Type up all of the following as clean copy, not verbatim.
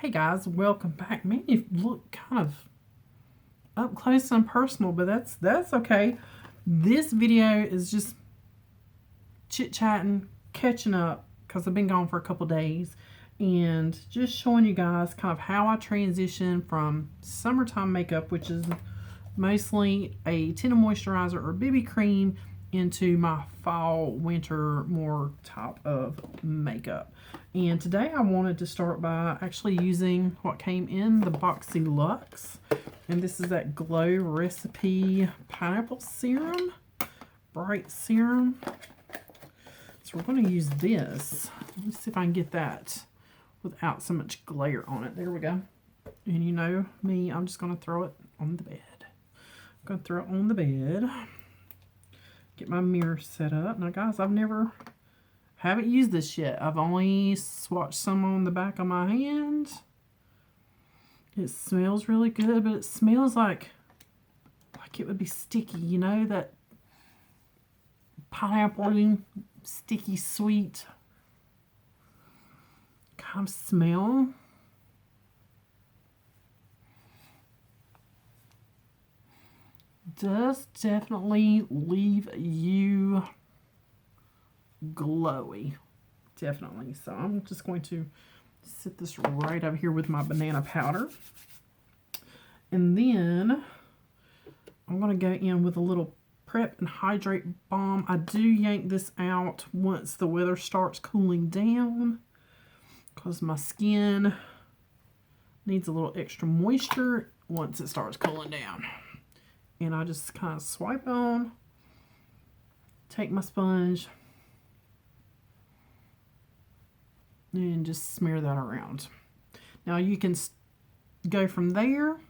Hey guys, welcome back. Man, you look kind of up close and personal, but that's okay. This video is just chit-chatting, catching up, because I've been gone for a couple days, and just showing you guys kind of how I transition from summertime makeup, which is mostly a tinted moisturizer or BB cream, into my fall, winter, more type of makeup. And today I wanted to start by actually using what came in the Boxy Luxe. And this is that Glow Recipe Pineapple Serum, Bright Serum. So we're going to use this. Let's see if I can get that without so much glare on it. There we go. And you know me, I'm just going to throw it on the bed. I'm going to throw it on the bed. Get my mirror set up. Now guys, haven't used this yet. I've only swatched some on the back of my hand. It smells really good, but it smells like it would be sticky, you know, that pineapple sticky sweet kind of smell. Does definitely leave you glowy, definitely. So I'm just going to sit this right over here with my banana powder, and then I'm going to go in with a little Prep and Hydrate Balm. I do yank this out once the weather starts cooling down because my skin needs a little extra moisture once it starts cooling down. And I just kind of swipe on, take my sponge, and just smear that around. Now you can go from there.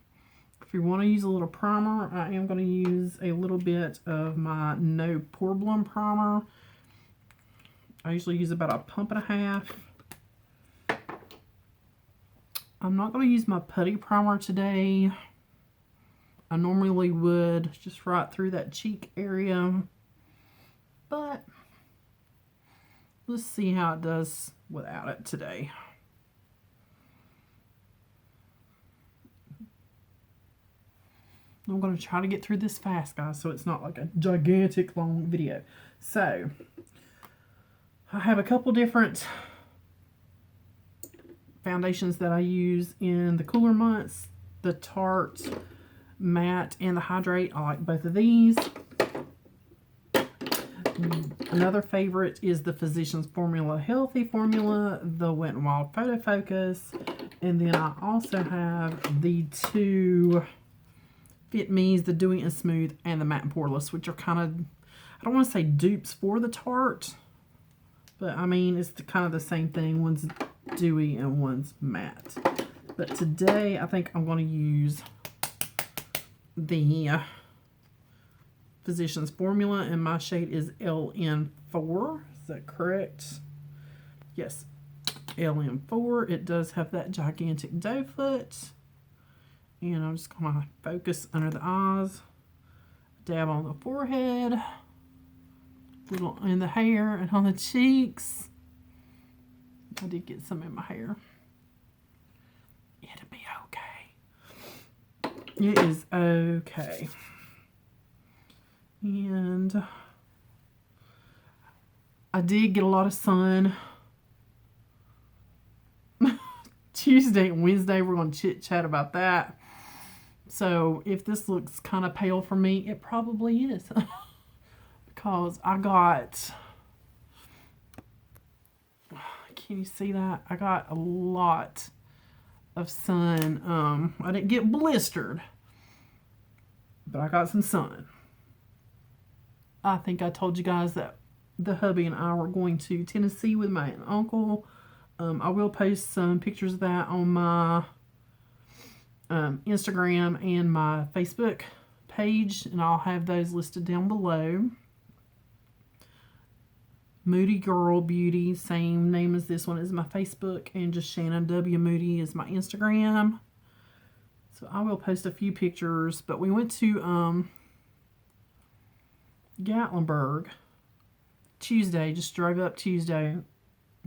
If you want to use a little primer, I am going to use a little bit of my No Problem primer. I usually use about a pump and a half. I'm not going to use my putty primer today. I normally would, just right through that cheek area, but let's see how it does without it today. I'm going to try to get through this fast, guys, so it's not like a gigantic long video. So, I have a couple different foundations that I use in the cooler months. The Tarte Matte and the Hydrate. I like both of these. Another favorite is the Physicians Formula Healthy Formula, the Wet n Wild Photo Focus, and then I also have the two Fit Me's, the Dewy and Smooth and the Matte and Poreless, which are kind of, I don't want to say dupes for the Tarte, but I mean it's kind of the same thing. One's dewy and one's matte. But today I think I'm going to use the Physicians Formula, and my shade is LN4. Is that correct? Yes, LN4. It does have that gigantic doe foot, and I'm just going to focus under the eyes, dab on the forehead, a little in the hair and on the cheeks. I did get some in my hair. It'll be okay. It is okay. And I did get a lot of sun. Tuesday and Wednesday, we're going to chit-chat about that. So if this looks kind of pale for me, it probably is. Because I got, can you see that? I got a lot of sun. I didn't get blistered, but I got some sun. I think I told you guys that the hubby and I were going to Tennessee with my aunt and uncle. I will post some pictures of that on my Instagram and my Facebook page, and I'll have those listed down below. Moodygirlbeauty, same name as this one, is my Facebook, and just Shannonwmoody is my Instagram. So I will post a few pictures, but we went to Gatlinburg Tuesday, just drove up Tuesday,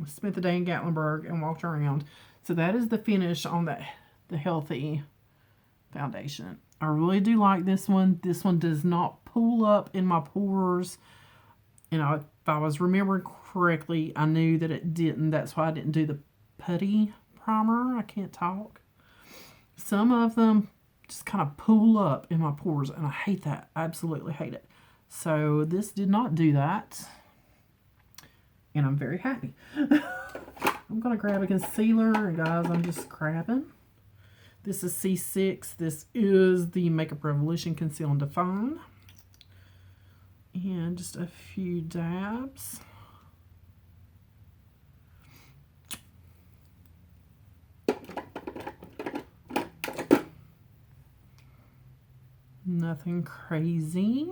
spent the day in Gatlinburg and walked around. So that is the finish on the Healthy foundation. I really do like this one. This one does not pull up in my pores. And if I was remembering correctly, I knew that it didn't. That's why I didn't do the putty primer. I can't talk. Some of them just kind of pull up in my pores, and I hate that. I absolutely hate it. So this did not do that. And I'm very happy. I'm going to grab a concealer. And guys, I'm just grabbing. This is C6. This is the Makeup Revolution Conceal and Define. And just a few dabs. Nothing crazy.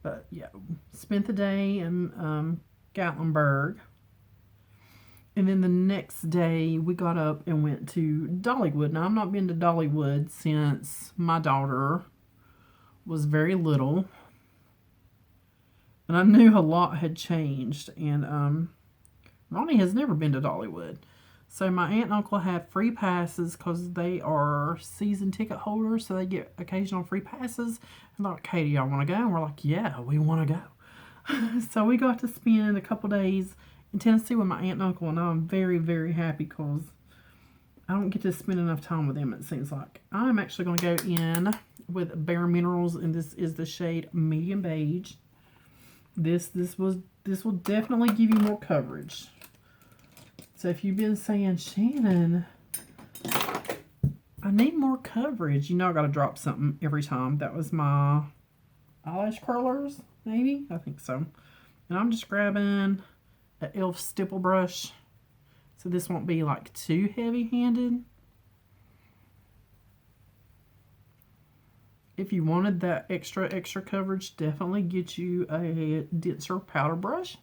But yeah, spent the day in Gatlinburg. And then the next day we got up and went to Dollywood. Now, I've not been to Dollywood since my daughter was very little. And I knew a lot had changed. And Ronnie has never been to Dollywood. So my aunt and uncle had free passes because they are season ticket holders. So they get occasional free passes. And they're like, Katie, y'all want to go? And we're like, yeah, we want to go. So we got to spend a couple days in Tennessee with my aunt and uncle. And I'm very, very happy because I don't get to spend enough time with them, it seems like. I'm actually going to go in with Bare Minerals. And this is the shade Medium Beige. This will definitely give you more coverage. So if you've been saying, Shannon, I need more coverage, you know I got to drop something every time. That was my eyelash curlers, maybe? I think so. And I'm just grabbing an e.l.f. stipple brush. So this won't be like too heavy-handed. If you wanted that extra coverage, definitely get you a denser powder brush.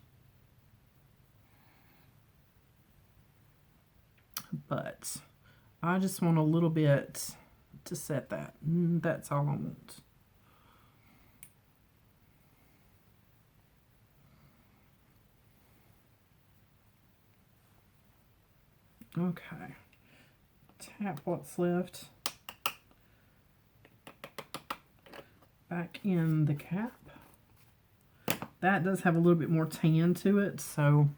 But I just want a little bit to set that. That's all I want. Okay. Tap what's left back in the cap. That does have a little bit more tan to it, so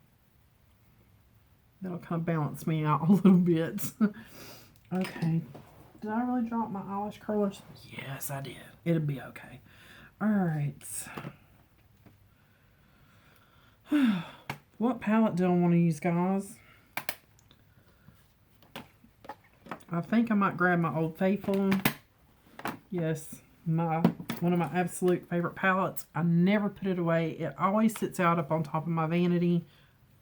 that'll kind of balance me out a little bit. Okay. Did I really drop my eyelash curlers? Yes, I did. It'll be okay. Alright. What palette do I want to use, guys? I think I might grab my Old Faithful. Yes, one of my absolute favorite palettes. I never put it away. It always sits out up on top of my vanity.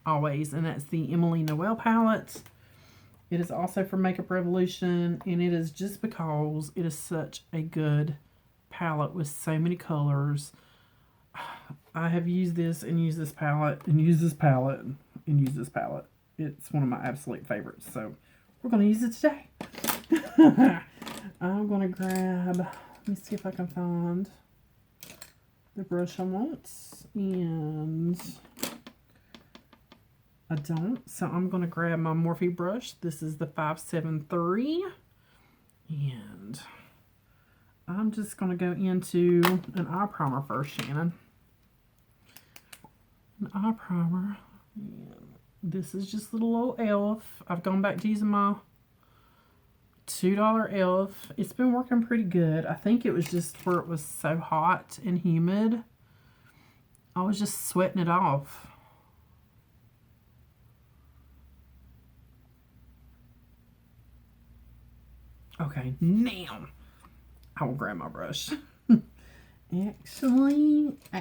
Always. And that's the Emily Noel palette. It is also from Makeup Revolution. And it is just because it is such a good palette with so many colors. I have used this and used this palette and used this palette and used this palette. It's one of my absolute favorites. So we're going to use it today. I'm going to grab, let me see if I can find the brush I want. And I don't. So I'm going to grab my Morphe brush. This is the 573. And I'm just going to go into an eye primer first, Shannon. An eye primer. And this is just little old e.l.f. I've gone back to using my $2 e.l.f. It's been working pretty good. I think it was just where it was so hot and humid. I was just sweating it off. Okay, now I will grab my brush. Actually, I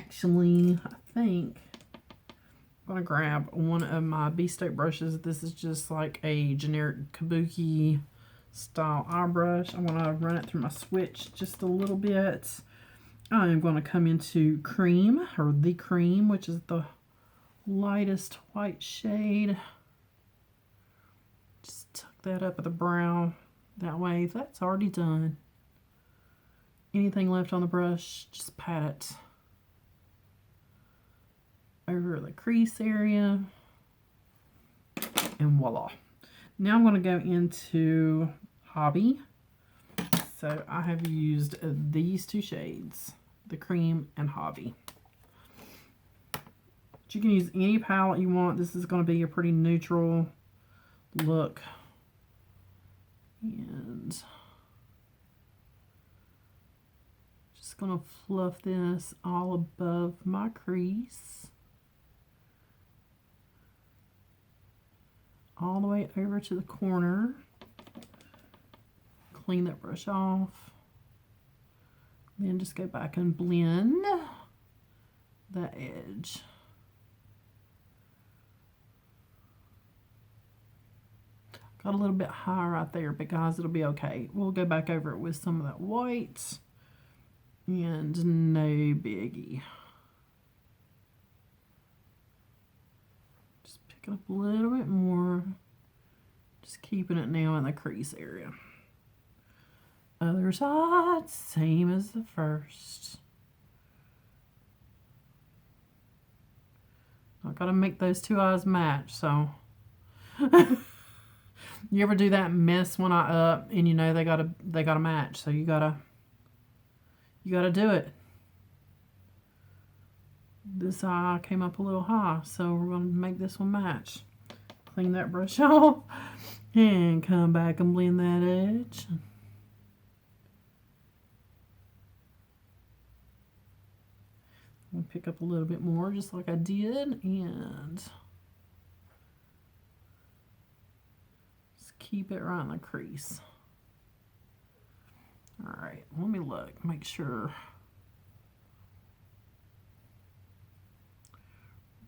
think I'm going to grab one of my Beefsteak brushes. This is just like a generic kabuki style eye brush. I'm going to run it through my switch just a little bit. I am going to come into Cream, or the Cream, which is the lightest white shade. Just tuck that up at the brow. That way, that's already done. Anything left on the brush, just pat it over the crease area. And voila. Now I'm going to go into Hobby. So I have used these two shades, the Cream and Hobby. But you can use any palette you want. This is going to be a pretty neutral look. And just going to fluff this all above my crease. All the way over to the corner. Clean that brush off. Then just go back and blend that edge. Got a little bit high right there, but guys, it'll be okay. We'll go back over it with some of that white. And no biggie. Just picking up a little bit more. Just keeping it now in the crease area. Other side, same as the first. I've got to make those two eyes match, so. You ever do that, mess one eye up, and you know they gotta match, so you gotta do it. This eye came up a little high, so we're gonna make this one match. Clean that brush off, and come back and blend that edge. I'll pick up a little bit more, just like I did, and keep it right in the crease. All right, let me look, make sure.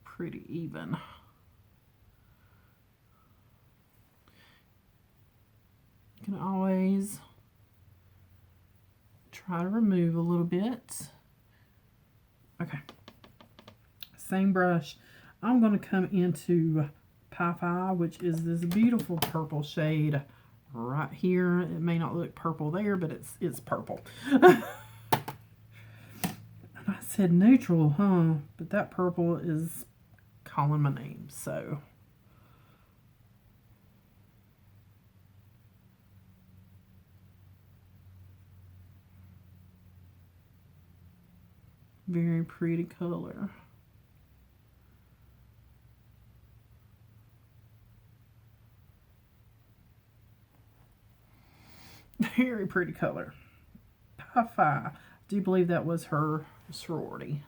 Pretty even. You can always try to remove a little bit. Okay, same brush. I'm going to come into Pie, which is this beautiful purple shade right here. It may not look purple there, but it's purple. And I said neutral, huh? But that purple is calling my name, so. Very pretty color. Very pretty color. Pie. I do believe that was her sorority.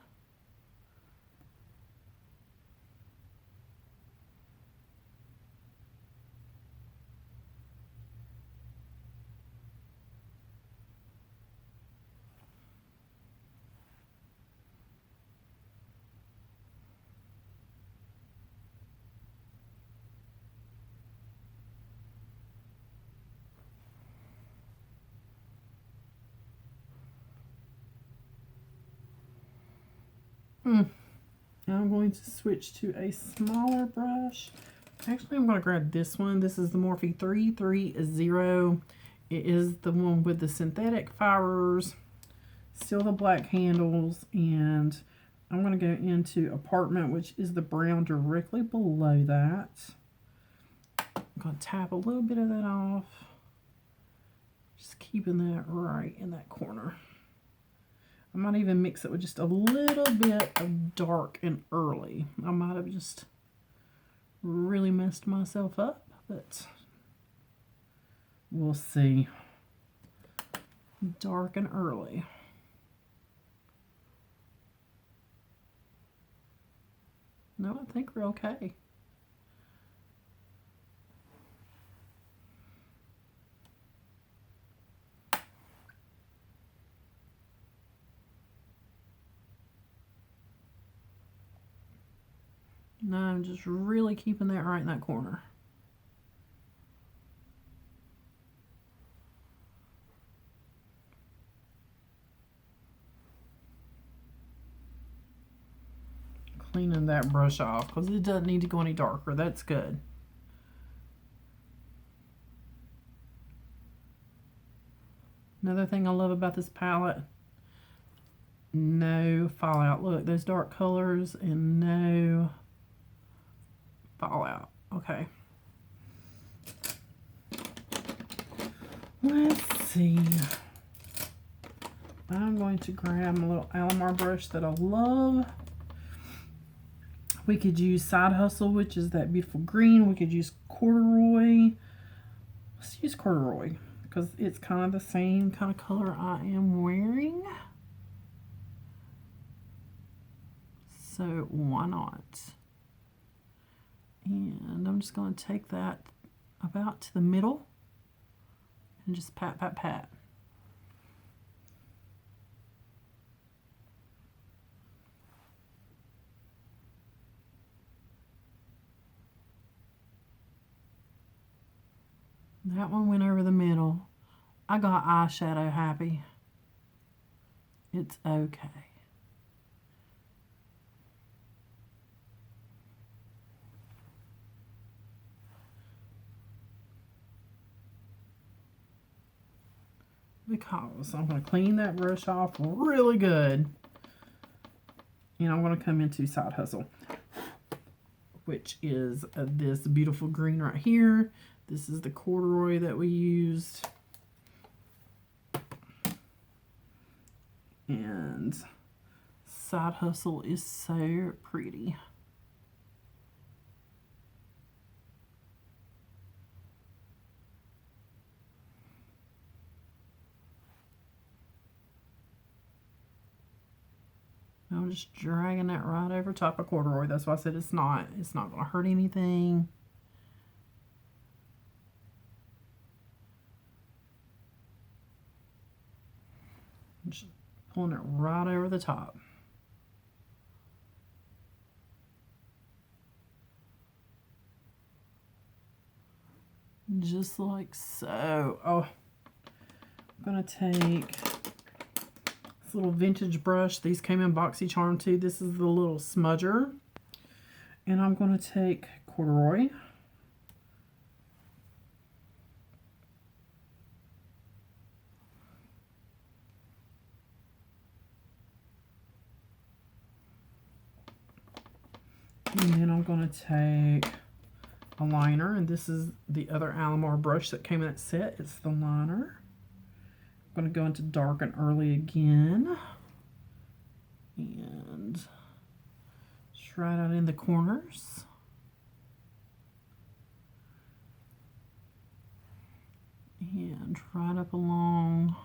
I'm going to switch to a smaller brush. Actually, I'm going to grab this one. This is the Morphe 330. It is the one with the synthetic fibers, still the black handles, and I'm going to go into Apartment, which is the brown directly below that. I'm going to tap a little bit of that off. Just keeping that right in that corner. I might even mix it with just a little bit of dark and early. I might have just really messed myself up, but we'll see. Dark and early. No, I think we're okay. No, I'm just really keeping that right in that corner. Cleaning that brush off because it doesn't need to go any darker. That's good. Another thing I love about this palette, no fallout. Look, those dark colors and no fallout. Okay. Let's see. I'm going to grab my little Alamar brush that I love. We could use Side Hustle, which is that beautiful green. We could use corduroy. Let's use corduroy because it's kind of the same kind of color I am wearing. So why not? And I'm just going to take that about to the middle and just pat, pat, pat. That one went over the middle. I got eyeshadow happy. It's okay. Because I'm going to clean that brush off really good. And I'm going to come into Side Hustle, which is this beautiful green right here. This is the corduroy that we used. And Side Hustle is so pretty. I'm just dragging that right over top of corduroy. That's why I said it's not going to hurt anything. Just pulling it right over the top. Just like so. Oh, I'm going to take this little vintage brush. These came in BoxyCharm too. This is the little smudger. And I'm going to take corduroy. And then I'm going to take a liner, and this is the other Alamar brush that came in that set. It's the liner. I'm going to go into dark and early again. And just right out in the corners. And right up along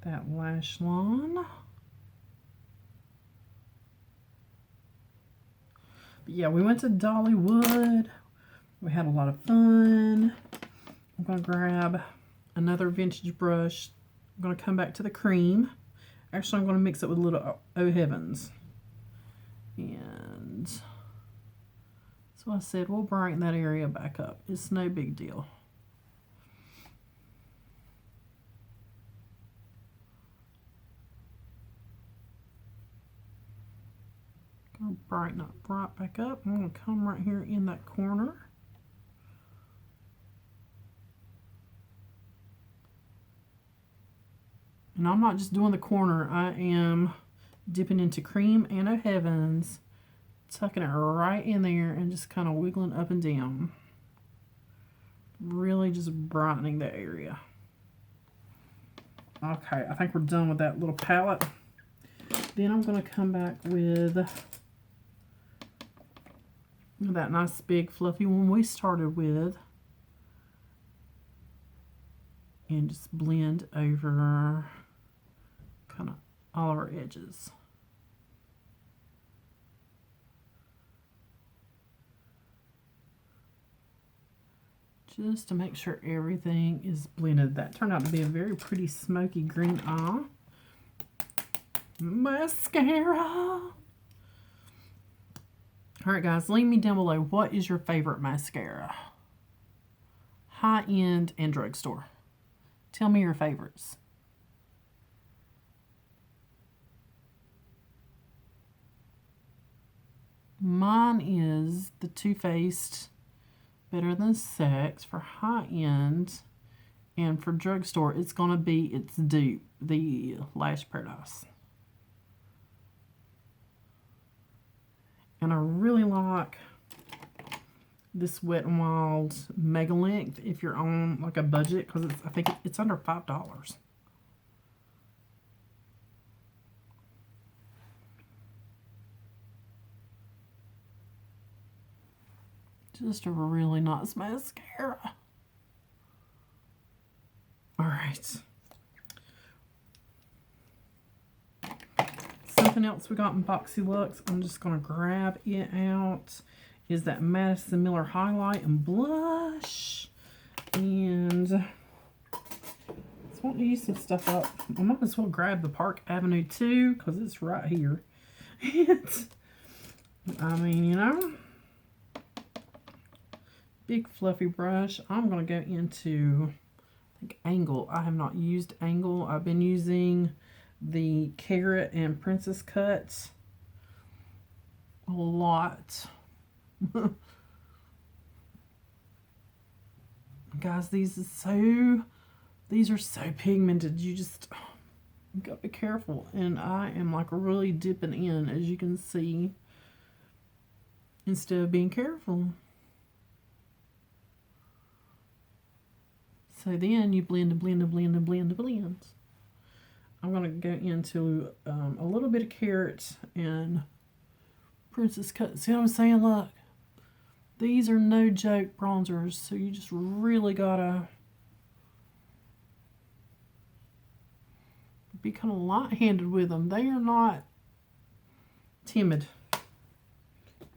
that lash line. But yeah, we went to Dollywood. We had a lot of fun. I'm going to grab another vintage brush. I'm going to come back to the cream. Actually, I'm going to mix it with a little Oh Heavens. And so I said we'll brighten that area back up. It's no big deal. Gonna brighten up right back up. I'm going to come right here in that corner. And I'm not just doing the corner. I am dipping into cream and Oh Heavens, tucking it right in there and just kind of wiggling up and down. Really just brightening the area. Okay, I think we're done with that little palette. Then I'm going to come back with that nice big fluffy one we started with. And just blend over kind of all of our edges. Just to make sure everything is blended. That turned out to be a very pretty smoky green eye. Mascara. Alright guys, leave me down below. What is your favorite mascara? High-end and drugstore. Tell me your favorites. Mine is the Too Faced Better Than Sex for high-end. And for drugstore, it's going to be its dupe, the Lash Paradise. And I really like this Wet n Wild Mega Length if you're on like a budget, because I think it's under $5. Just a really nice mascara. All right. Something else we got in Boxy Luxe, I'm just going to grab it out, is that Madison Miller highlight and blush. And I just want to use some stuff up. I might as well grab the Park Avenue 2 because it's right here. I mean, you know, big fluffy brush. I'm going to go into, I think, Angle. I have not used Angle. I've been using the Carrot and Princess Cuts a lot. Guys, these are so pigmented. You gotta be careful. And I am like really dipping in, as you can see, instead of being careful. So then you blend and blend and blend and blend and blend. I'm going to go into a little bit of Carrot and Princess Cut. See what I'm saying? Look. These are no joke bronzers, so you just really got to be kind of light-handed with them. They are not timid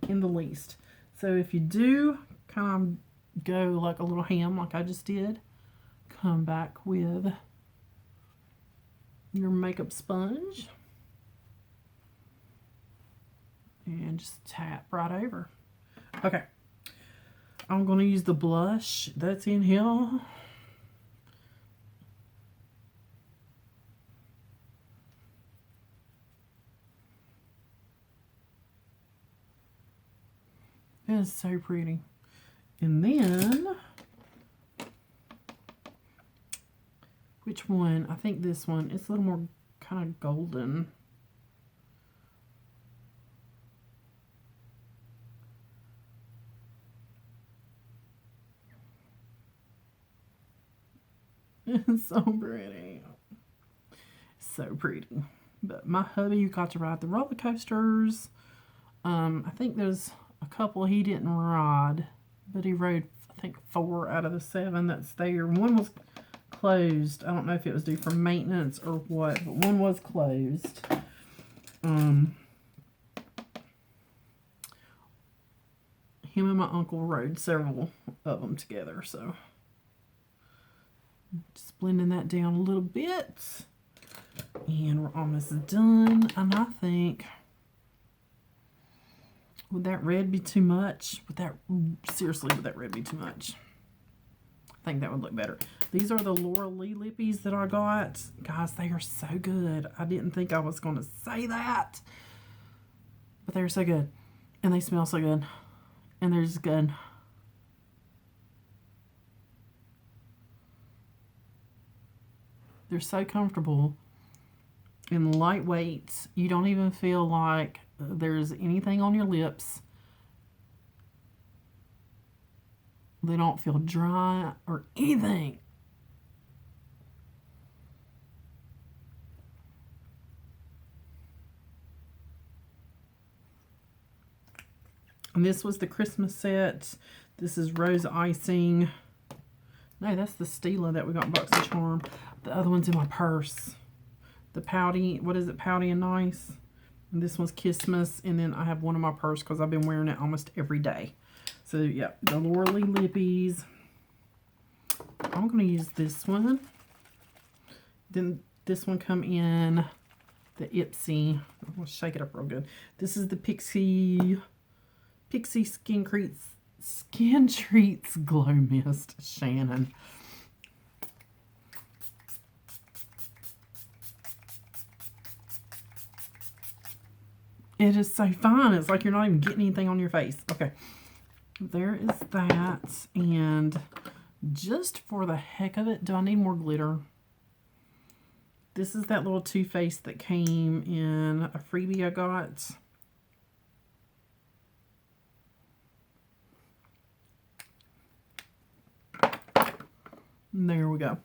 in the least. So if you do kind of go like a little ham like I just did, come back with your makeup sponge and just tap right over. Okay, I'm going to use the blush that's in here. It is so pretty. And then, which one? I think this one. It's a little more kind of golden. It's so pretty. So pretty. But my hubby got to ride the roller coasters. I think there's a couple he didn't ride, but he rode, I think, 4 out of the 7 that's there. One was closed. I don't know if it was due for maintenance or what, but one was closed. Him and my uncle rode several of them together, so just blending that down a little bit, and we're almost done. And I think, would that red be too much? Seriously, would that red be too much? I think that would look better. These are the Laura Lee lippies that I got. Guys, they are so good. I didn't think I was going to say that, but they're so good. And they smell so good. And they're just good. They're so comfortable and lightweight. You don't even feel like there's anything on your lips. They don't feel dry or anything. And this was the Christmas set. This is rose icing. No, that's the Stila that we got in BoxyCharm. The other one's in my purse. The Pouty, what is it? Pouty and Nice. And this one's Kissmas. And then I have one in my purse because I've been wearing it almost every day. So, yeah, the Laura Lee lippies. I'm going to use this one. Then this one come in the Ipsy. I'm going to shake it up real good. This is the Pixie Skin Treats Glow Mist Shannon. It is so fine. It's like you're not even getting anything on your face. Okay. There is that. And just for the heck of it. Do I need more glitter? This is that little Too Faced that came in a freebie I got. And there we go.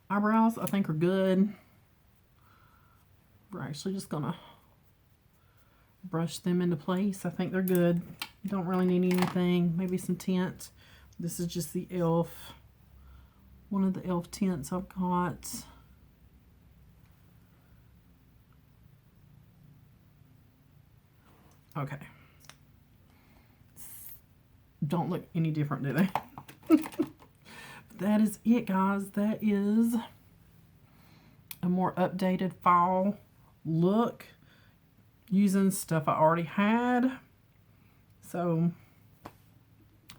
Eyebrows, I think, are good. We're actually just going to brush them into place. I think they're good. Don't really need anything. Maybe some tint. This is just the e.l.f. One of the e.l.f. tints I've got. Okay. Don't look any different, do they? That is it, guys. That is a more updated fall look using stuff I already had. So I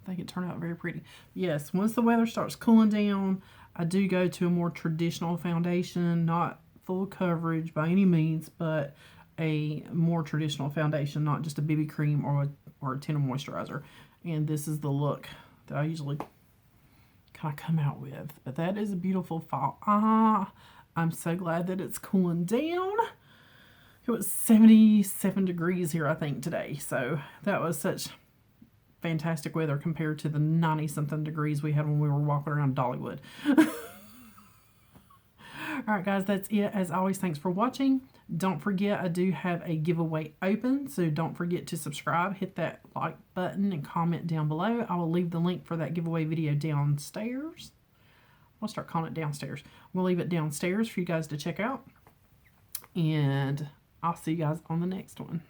think it turned out very pretty. Yes, once the weather starts cooling down, I do go to a more traditional foundation, not full coverage by any means, but a more traditional foundation, not just a BB cream or a tinted moisturizer. And this is the look that I usually kind of come out with. But that is a beautiful fall. I'm so glad that it's cooling down. It was 77 degrees here, I think, today. So that was such fantastic weather compared to the 90-something degrees we had when we were walking around Dollywood. All right, guys, that's it. As always, thanks for watching. Don't forget, I do have a giveaway open, so don't forget to subscribe. Hit that like button and comment down below. I will leave the link for that giveaway video downstairs. I'll start calling it downstairs. We'll leave it downstairs for you guys to check out. And I'll see you guys on the next one.